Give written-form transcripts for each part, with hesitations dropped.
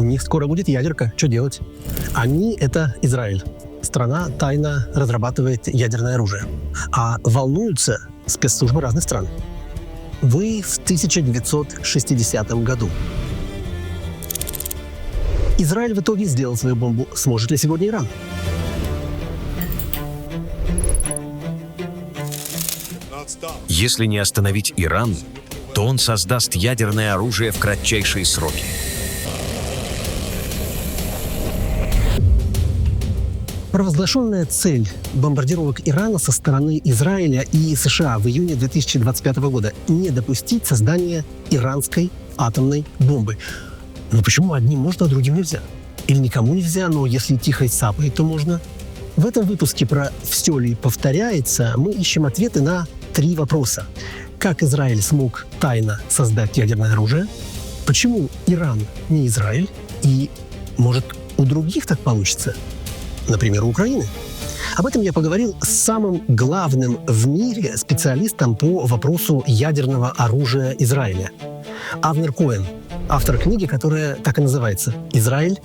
У них скоро будет ядерка. Что делать? Они — это Израиль. Страна тайно разрабатывает ядерное оружие. А волнуются спецслужбы разных стран. Вы в 1960 году. Израиль в итоге сделал свою бомбу. Сможет ли сегодня Иран? Если не остановить Иран, то он создаст ядерное оружие в кратчайшие сроки. Провозглашенная цель бомбардировок Ирана со стороны Израиля и США в июне 2025 года – не допустить создания иранской атомной бомбы. Но почему одним можно, а другим нельзя? Или никому нельзя, но если тихо сапает, то можно? В этом выпуске про «Все ли повторяется» мы ищем ответы на 3 вопроса. Как Израиль смог тайно создать ядерное оружие? Почему Иран не Израиль? И, может, у других так получится? Например, у Украины. Об этом я поговорил с самым главным в мире специалистом по вопросу ядерного оружия Израиля. Авнер Коэн, автор книги, которая так и называется «Израиль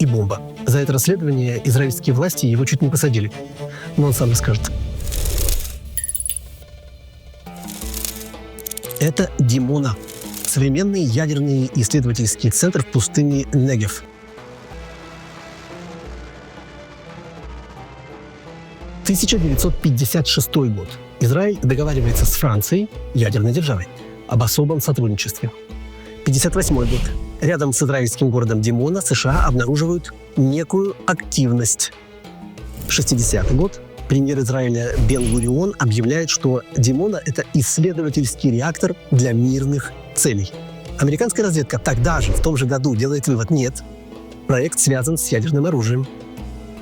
и бомба». За это расследование израильские власти его чуть не посадили. Но он сам расскажет. Это Димона, современный ядерный исследовательский центр в пустыне Негев. – 1956 год. Израиль договаривается с Францией, ядерной державой, об особом сотрудничестве. 1958 год. Рядом с израильским городом Димона США обнаруживают некую активность. 60-й год. Премьер Израиля Бен-Гурион объявляет, что Димона — это исследовательский реактор для мирных целей. Американская разведка тогда же, в том же году, делает вывод: нет, проект связан с ядерным оружием.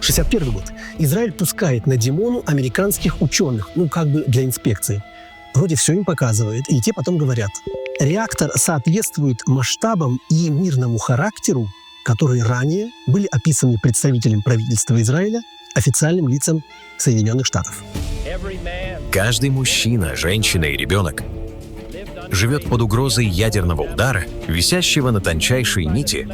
61 год. Израиль пускает на Димону американских ученых, как бы для инспекции. Вроде все им показывает, и те потом говорят: реактор соответствует масштабам и мирному характеру, которые ранее были описаны представителем правительства Израиля официальным лицам Соединенных Штатов. Каждый мужчина, женщина и ребенок живет под угрозой ядерного удара, висящего на тончайшей нити,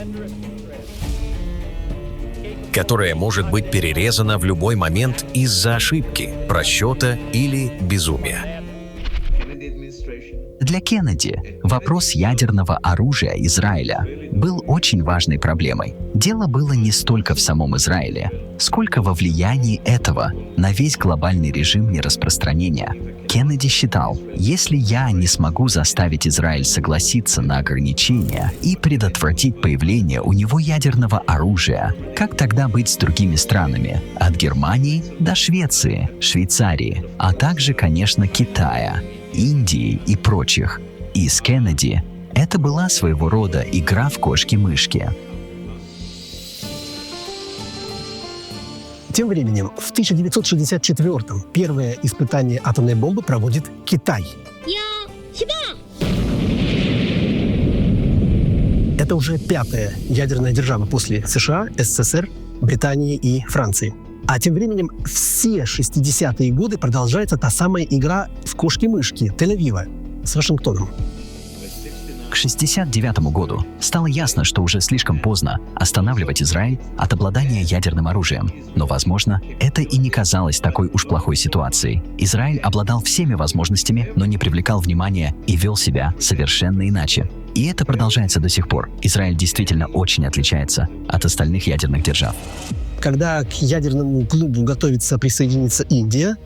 которая может быть перерезана в любой момент из-за ошибки, просчета или безумия. Для Кеннеди вопрос ядерного оружия Израиля был очень важной проблемой. Дело было не столько в самом Израиле, сколько во влиянии этого на весь глобальный режим нераспространения. Кеннеди считал, если я не смогу заставить Израиль согласиться на ограничения и предотвратить появление у него ядерного оружия, как тогда быть с другими странами, от Германии до Швеции, Швейцарии, а также, конечно, Китая, Индии и прочих. И с Кеннеди это была своего рода игра в кошки-мышки. Тем временем, в 1964-м первое испытание атомной бомбы проводит Китай. Это уже 5-я ядерная держава после США, СССР, Британии и Франции. А тем временем все 60-е годы продолжается та самая игра в кошки-мышки Тель-Авива с Вашингтоном. К 1969 году стало ясно, что уже слишком поздно останавливать Израиль от обладания ядерным оружием. Но, возможно, это и не казалось такой уж плохой ситуацией. Израиль обладал всеми возможностями, но не привлекал внимания и вел себя совершенно иначе. И это продолжается до сих пор. Израиль действительно очень отличается от остальных ядерных держав. Когда к ядерному клубу готовится присоединиться Индия,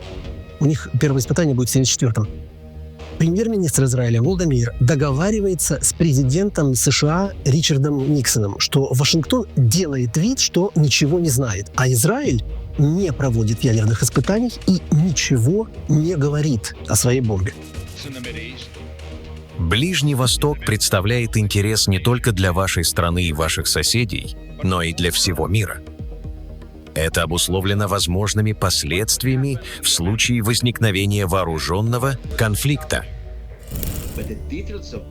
у них первое испытание будет в 1974-м. Премьер-министр Израиля Голда Меир договаривается с президентом США Ричардом Никсоном, что Вашингтон делает вид, что ничего не знает, а Израиль не проводит ядерных испытаний и ничего не говорит о своей бомбе. Ближний Восток представляет интерес не только для вашей страны и ваших соседей, но и для всего мира. Это обусловлено возможными последствиями в случае возникновения вооруженного конфликта.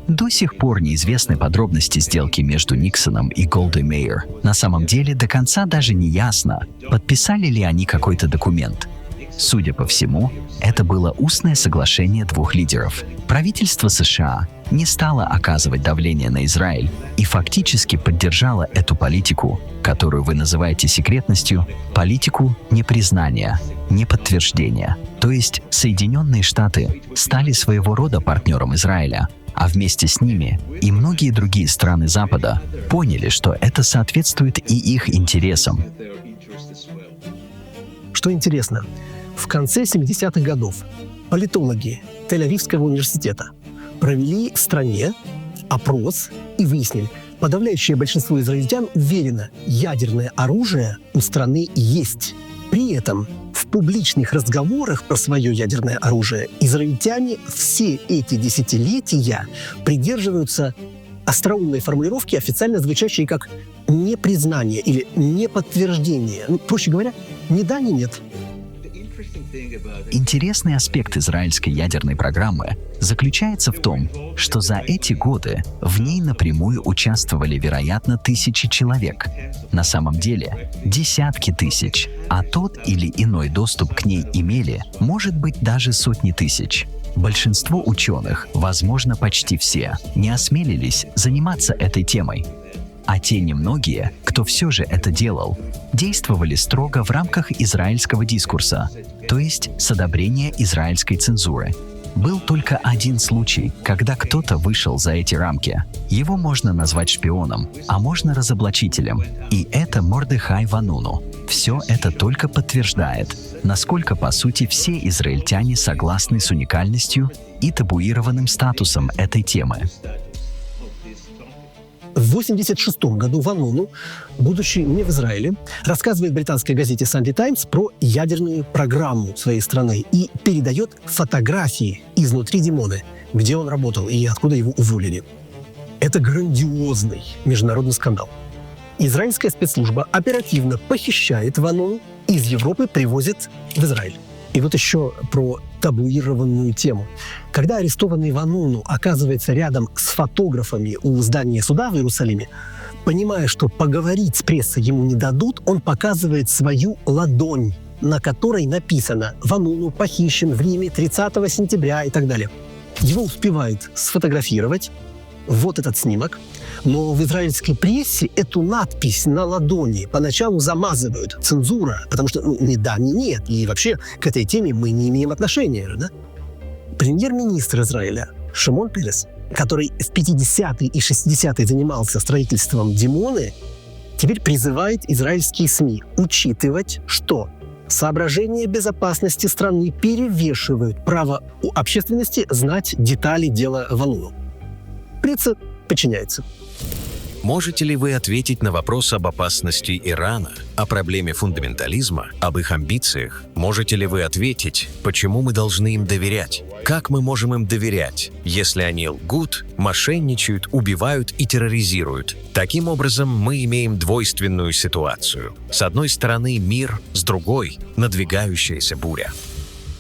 До сих пор неизвестны подробности сделки между Никсоном и Голдой Меир. На самом деле, до конца даже не ясно, подписали ли они какой-то документ. Судя по всему, это было устное соглашение двух лидеров. Правительство США не стало оказывать давление на Израиль и фактически поддержало эту политику, которую вы называете секретностью, политику непризнания, неподтверждения. То есть Соединенные Штаты стали своего рода партнером Израиля, а вместе с ними и многие другие страны Запада поняли, что это соответствует и их интересам. Что интересно, в конце 70-х годов политологи Тель-Авивского университета провели в стране опрос и выяснили, подавляющее большинство израильтян уверено, ядерное оружие у страны есть. При этом в публичных разговорах про свое ядерное оружие израильтяне все эти десятилетия придерживаются остроумной формулировки, официально звучащей как непризнание или неподтверждение. Проще говоря, ни да, ни нет. Интересный аспект израильской ядерной программы заключается в том, что за эти годы в ней напрямую участвовали, вероятно, тысячи человек. На самом деле, десятки тысяч, а тот или иной доступ к ней имели, может быть, даже сотни тысяч. Большинство ученых, возможно, почти все, не осмелились заниматься этой темой. А те немногие, кто все же это делал, действовали строго в рамках израильского дискурса, то есть с одобрения израильской цензуры. Был только один случай, когда кто-то вышел за эти рамки. Его можно назвать шпионом, а можно разоблачителем. И это Мордехай Вануну. Все это только подтверждает, насколько, по сути, все израильтяне согласны с уникальностью и табуированным статусом этой темы. В 1986 году Вануну, будучи не в Израиле, рассказывает британской газете Sunday Times про ядерную программу своей страны и передает фотографии изнутри Димоны, где он работал и откуда его уволили. Это грандиозный международный скандал. Израильская спецслужба оперативно похищает Вануну и из Европы привозит в Израиль. И вот еще про табуированную тему. Когда арестованный Вануну оказывается рядом с фотографами у здания суда в Иерусалиме, понимая, что поговорить с прессой ему не дадут, он показывает свою ладонь, на которой написано «Вануну похищен в Риме 30 сентября» и так далее. Его успевают сфотографировать, вот этот снимок, но в израильской прессе эту надпись на ладони поначалу замазывают. Цензура, потому что ни да, ни нет. И вообще к этой теме мы не имеем отношения. Да? Премьер-министр Израиля Шимон Перес, который в 50-е и 60-е занимался строительством Димоны, теперь призывает израильские СМИ учитывать, что соображения безопасности страны перевешивают право у общественности знать детали дела Вануну. Пресса подчиняется. Можете ли вы ответить на вопрос об опасности Ирана, о проблеме фундаментализма, об их амбициях? Можете ли вы ответить, почему мы должны им доверять? Как мы можем им доверять, если они лгут, мошенничают, убивают и терроризируют? Таким образом, мы имеем двойственную ситуацию. С одной стороны мир, с другой – надвигающаяся буря.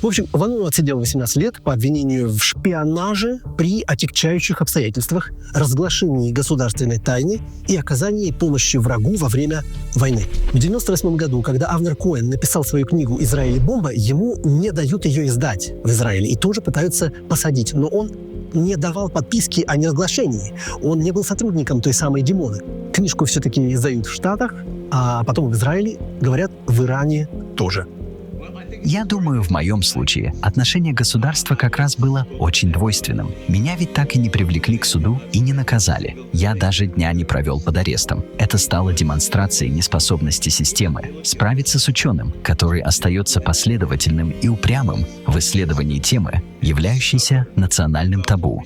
В общем, Вануну отсидел 18 лет по обвинению в шпионаже при отягчающих обстоятельствах, разглашении государственной тайны и оказании помощи врагу во время войны. В 1998 году, когда Авнер Коэн написал свою книгу «Израиль и бомба», ему не дают ее издать в Израиле и тоже пытаются посадить. Но он не давал подписки о неразглашении. Он не был сотрудником той самой Димоны. Книжку все-таки издают в Штатах, а потом в Израиле, говорят, в Иране тоже. Я думаю, в моем случае отношение государства как раз было очень двойственным. Меня ведь так и не привлекли к суду и не наказали. Я даже дня не провел под арестом. Это стало демонстрацией неспособности системы справиться с ученым, который остается последовательным и упрямым в исследовании темы, являющейся национальным табу.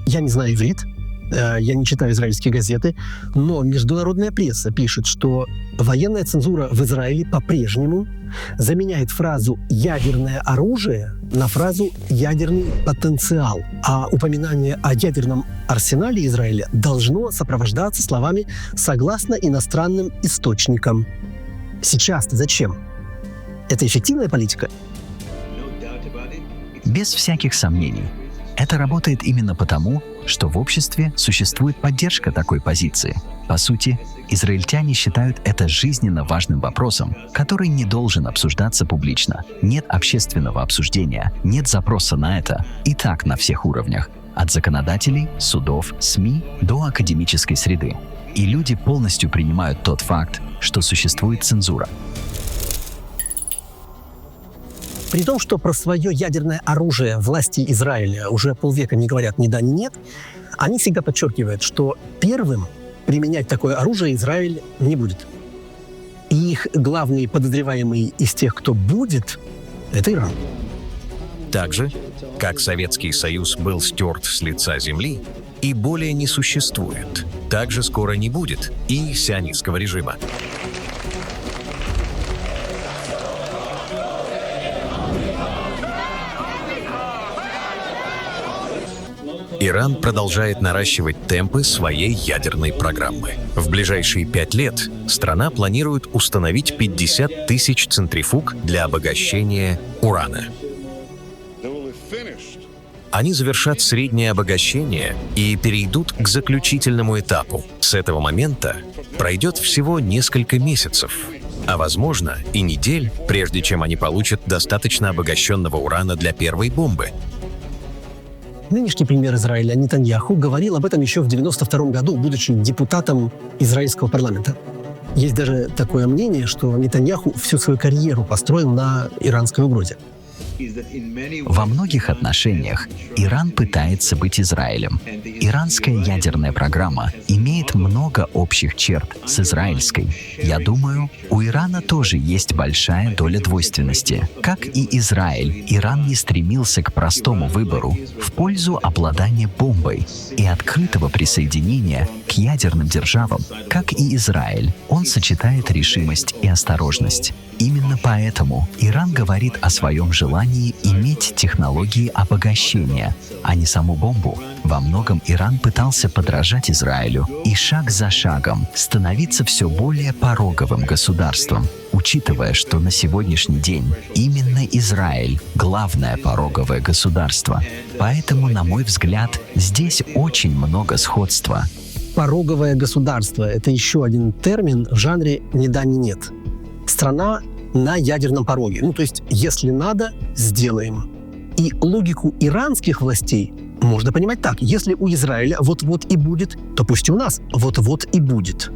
Я не знаю иврит, я не читаю израильские газеты, но международная пресса пишет, что военная цензура в Израиле по-прежнему заменяет фразу «ядерное оружие» на фразу «ядерный потенциал». А упоминание о ядерном арсенале Израиля должно сопровождаться словами «согласно иностранным источникам». Сейчас-то зачем? Это эффективная политика? Без всяких сомнений. Это работает именно потому, что в обществе существует поддержка такой позиции. По сути, Израильтяне считают это жизненно важным вопросом, который не должен обсуждаться публично. Нет общественного обсуждения, нет запроса на это. И так на всех уровнях. От законодателей, судов, СМИ до академической среды. И люди полностью принимают тот факт, что существует цензура. При том, что про свое ядерное оружие власти Израиля уже полвека не говорят ни да, ни нет, они всегда подчеркивают, что первым применять такое оружие Израиль не будет. И их главный подозреваемый из тех, кто будет, это Иран. Так же, как Советский Союз был стерт с лица земли и более не существует, так же скоро не будет и сионистского режима. Иран продолжает наращивать темпы своей ядерной программы. В ближайшие 5 лет страна планирует установить 50 тысяч центрифуг для обогащения урана. Они завершат среднее обогащение и перейдут к заключительному этапу. С этого момента пройдет всего несколько месяцев, а возможно и недель, прежде чем они получат достаточно обогащенного урана для первой бомбы. Нынешний премьер Израиля Нетаньяху говорил об этом еще в 1992 году, будучи депутатом израильского парламента. Есть даже такое мнение, что Нетаньяху всю свою карьеру построил на иранской угрозе. Во многих отношениях Иран пытается быть Израилем. Иранская ядерная программа имеет много общих черт с израильской. Я думаю, у Ирана тоже есть большая доля двойственности. Как и Израиль, Иран не стремился к простому выбору в пользу обладания бомбой и открытого присоединения к ядерным державам. Как и Израиль, он сочетает решимость и осторожность. Именно поэтому Иран говорит о своем желании иметь технологии обогащения, а не саму бомбу. Во многом Иран пытался подражать Израилю и шаг за шагом становиться все более пороговым государством, учитывая, что на сегодняшний день именно Израиль – главное пороговое государство. Поэтому, на мой взгляд, здесь очень много сходства. Пороговое государство – это еще один термин в жанре «ни да, ни нет». Страна на ядерном пороге. То есть, если надо, сделаем. И логику иранских властей можно понимать так. Если у Израиля вот-вот и будет, то пусть и у нас вот-вот и будет.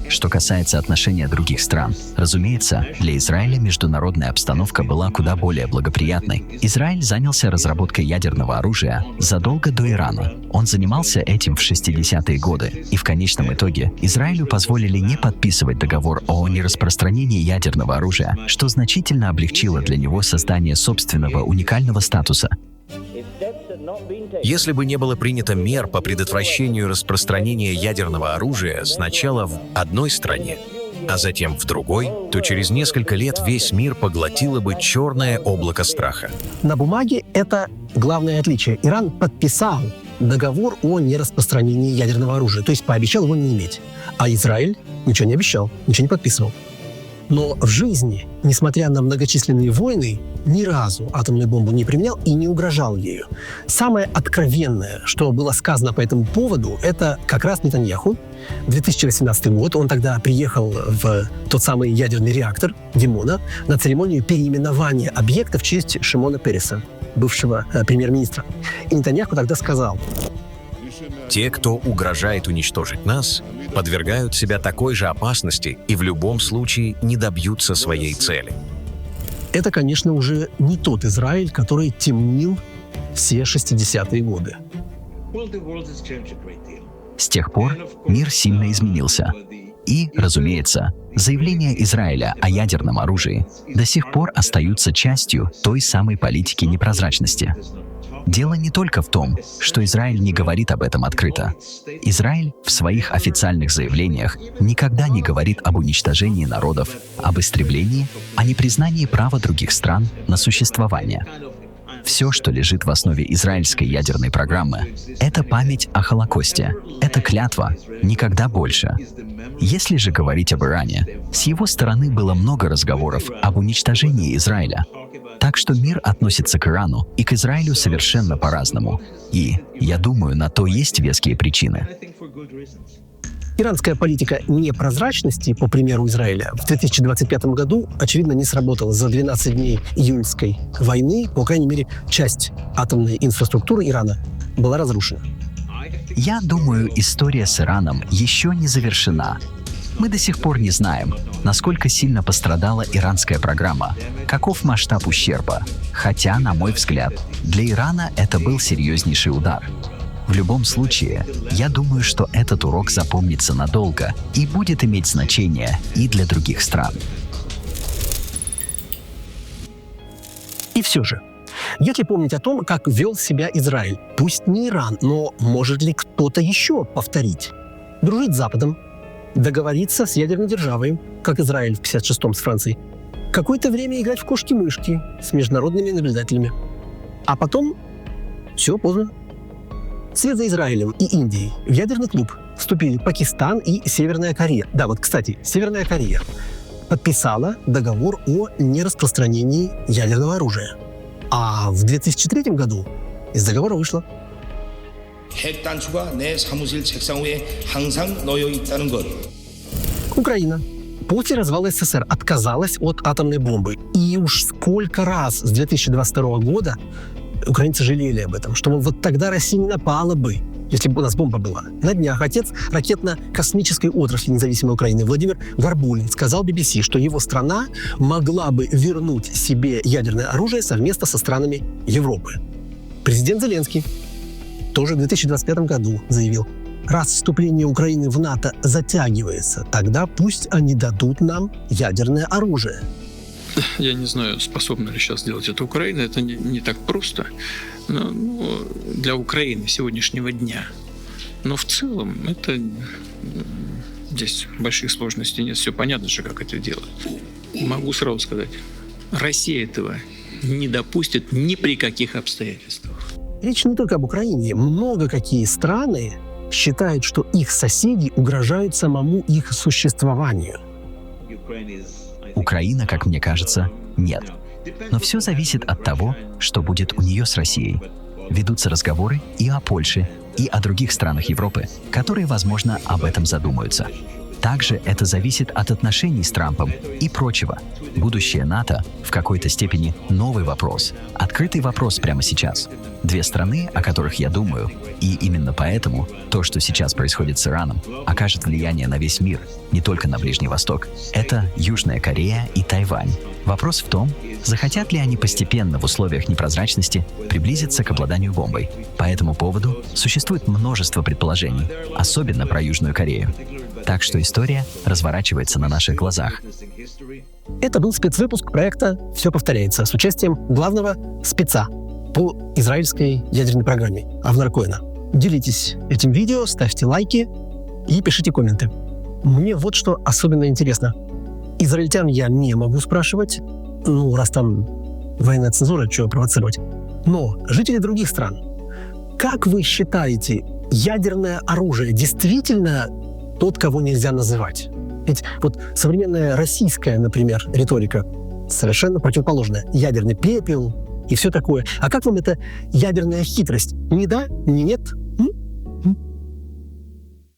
Что касается отношения других стран, разумеется, для Израиля международная обстановка была куда более благоприятной. Израиль занялся разработкой ядерного оружия задолго до Ирана. Он занимался этим в 60-е годы, и в конечном итоге Израилю позволили не подписывать договор о нераспространении ядерного оружия, что значительно облегчило для него создание собственного уникального статуса. Если бы не было принято мер по предотвращению распространения ядерного оружия сначала в одной стране, а затем в другой, то через несколько лет весь мир поглотило бы черное облако страха. На бумаге это главное отличие. Иран подписал договор о нераспространении ядерного оружия, то есть пообещал его не иметь. А Израиль ничего не обещал, ничего не подписывал. Но в жизни, несмотря на многочисленные войны, ни разу атомную бомбу не применял и не угрожал ею. Самое откровенное, что было сказано по этому поводу, это как раз Нетаньяху. 2018 год, он тогда приехал в тот самый ядерный реактор Димона на церемонию переименования объекта в честь Шимона Переса, бывшего премьер-министра. И Нетаньяху тогда сказал: Те, кто угрожает уничтожить нас, подвергают себя такой же опасности и в любом случае не добьются своей цели. это, конечно, уже не тот Израиль, который темнил все 60-е годы. С тех пор мир сильно изменился. И, разумеется, заявления Израиля о ядерном оружии до сих пор остаются частью той самой политики непрозрачности. Дело не только в том, что Израиль не говорит об этом открыто. Израиль в своих официальных заявлениях никогда не говорит об уничтожении народов, об истреблении, о непризнании права других стран на существование. Все, что лежит в основе израильской ядерной программы, это память о Холокосте, это клятва «никогда больше». Если же говорить об Иране, с его стороны было много разговоров об уничтожении Израиля. Так что мир относится к Ирану и к Израилю совершенно по-разному. И, я думаю, на то есть веские причины. Иранская политика непрозрачности, по примеру Израиля, в 2025 году, очевидно, не сработала. За 12 дней июньской войны, по крайней мере, часть атомной инфраструктуры Ирана была разрушена. Я думаю, история с Ираном еще не завершена. Мы до сих пор не знаем, насколько сильно пострадала иранская программа, каков масштаб ущерба. Хотя, на мой взгляд, для Ирана это был серьезнейший удар. В любом случае, я думаю, что этот урок запомнится надолго и будет иметь значение и для других стран. И все же, если помнить о том, как вел себя Израиль, пусть не Иран, но может ли кто-то еще повторить? Дружить с Западом, договориться с ядерной державой, как Израиль в 1956-м с Францией, какое-то время играть в кошки-мышки с международными наблюдателями. А потом все поздно. Вслед за Израилем и Индией в ядерный клуб вступили Пакистан и Северная Корея. Да, вот, кстати, Северная Корея подписала договор о нераспространении ядерного оружия. А в 2003 году из договора вышло. 핵 단추가 내 사무실 책상 위에 항상 놓여 있다는 것. Украина после развала СССР отказалась от атомной бомбы. И уж сколько раз с 2022 года украинцы жалели об этом, что вот тогда Россия не напала бы, если бы у нас бомба была. На днях отец ракетно-космической отрасли независимой Украины Владимир Горбулин сказал BBC, что его страна могла бы вернуть себе ядерное оружие совместно со странами Европы. Президент Зеленский тоже в 2025 году заявил: раз вступление Украины в НАТО затягивается, тогда пусть они дадут нам ядерное оружие. Я не знаю, способна ли сейчас сделать это Украина. Это не так просто для Украины сегодняшнего дня. Но в целом это здесь больших сложностей нет. Все понятно же, как это делать. Могу сразу сказать, Россия этого не допустит ни при каких обстоятельствах. Речь не только об Украине. Много какие страны считают, что их соседи угрожают самому их существованию. Украина, как мне кажется, нет. Но все зависит от того, что будет у нее с Россией. Ведутся разговоры и о Польше, и о других странах Европы, которые, возможно, об этом задумаются. Также это зависит от отношений с Трампом и прочего. Будущее НАТО в какой-то степени новый вопрос, открытый вопрос прямо сейчас. Две страны, о которых я думаю, и именно поэтому то, что сейчас происходит с Ираном, окажет влияние на весь мир, не только на Ближний Восток. Это Южная Корея и Тайвань. Вопрос в том, захотят ли они постепенно в условиях непрозрачности приблизиться к обладанию бомбой. По этому поводу существует множество предположений, особенно про Южную Корею. Так что история разворачивается на наших глазах. Это был спецвыпуск проекта «Все повторяется» с участием главного спеца по израильской ядерной программе Авнера Коэна. Делитесь этим видео, ставьте лайки и пишите комменты. Мне вот что особенно интересно. Израильтян я не могу спрашивать, раз там военная цензура, что провоцировать. Но жители других стран, как вы считаете, ядерное оружие действительно тот, кого нельзя называть? Ведь вот современная российская, например, риторика совершенно противоположная. Ядерный пепел и все такое. А как вам эта ядерная хитрость? Ни да, ни нет?